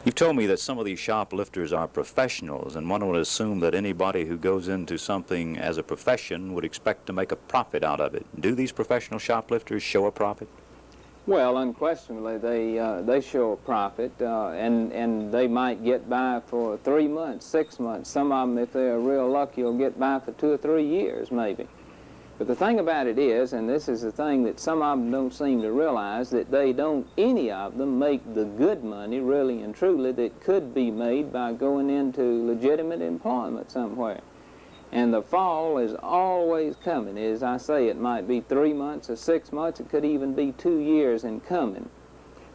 You've told me that some of these shoplifters are professionals, and one would assume that anybody who goes into something as a profession would expect to make a profit out of it. Do these professional shoplifters show a profit? Well, unquestionably, they show a profit, and they might get by for 3 months, 6 months. Some of them, if they're real lucky, will get by for 2 or 3 years, maybe. But the thing about it is, and this is the thing that some of them don't seem to realize, that they don't, any of them, make the good money, really and truly, that could be made by going into legitimate employment somewhere. And the fall is always coming. As I say, it might be 3 months or 6 months. It could even be 2 years in coming.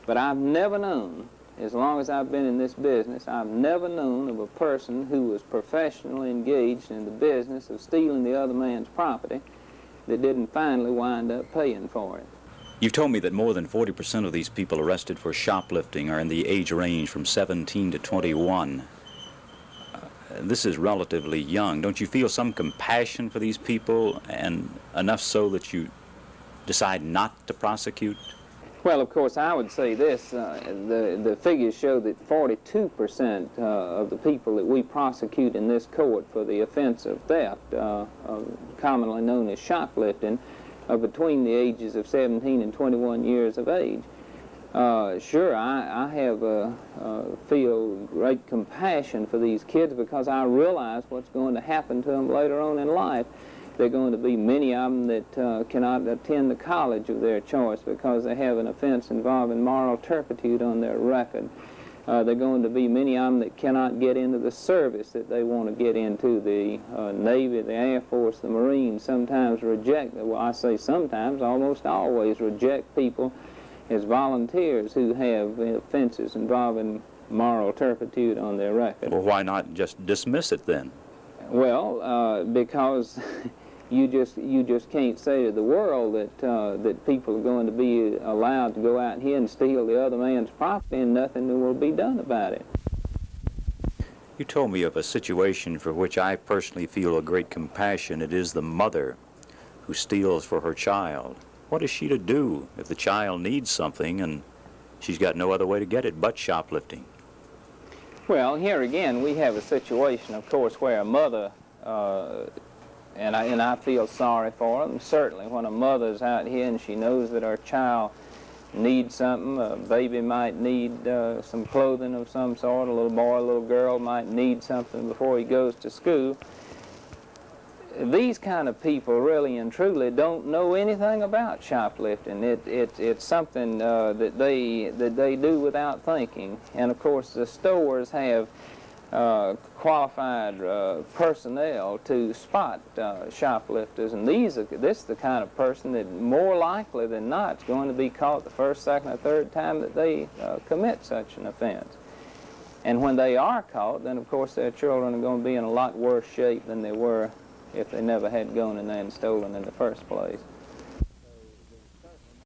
But I've never known, as long as I've been in this business, I've never known of a person who was professionally engaged in the business of stealing the other man's property that didn't finally wind up paying for it. You've told me that more than 40% of these people arrested for shoplifting are in the age range from 17 to 21. This is relatively young. Don't you feel some compassion for these people, and enough so that you decide not to prosecute? Well, of course, I would say this. The figures show that 42% of the people that we prosecute in this court for the offense of theft, commonly known as shoplifting, are between the ages of 17 and 21 years of age. Sure, I have feel great compassion for these kids because I realize what's going to happen to them later on in life. There are going to be many of them that cannot attend the college of their choice because they have an offense involving moral turpitude on their record. There are going to be many of them that cannot get into the service that they want to get into. The Navy, the Air Force, the Marines sometimes reject, well, I say sometimes, almost always reject people as volunteers who have offenses involving moral turpitude on their record. Well, why not just dismiss it then? Well, because you just can't say to the world that people are going to be allowed to go out here and steal the other man's property and nothing will be done about it. You told me of a situation for which I personally feel a great compassion. It is the mother who steals for her child. What is she to do if the child needs something and she's got no other way to get it but shoplifting? Well, here again, we have a situation, of course, where a mother, and I feel sorry for them, certainly when a mother's out here and she knows that her child needs something, a baby might need some clothing of some sort, a little boy, a little girl might need something before he goes to school. These kind of people really and truly don't know anything about shoplifting. It's something that they do without thinking. And of course the stores have qualified personnel to spot shoplifters, and this is the kind of person that more likely than not is going to be caught the first, second, or third time that they commit such an offense. And when they are caught, then of course their children are going to be in a lot worse shape than they were if they never had gone in there and stolen in the first place.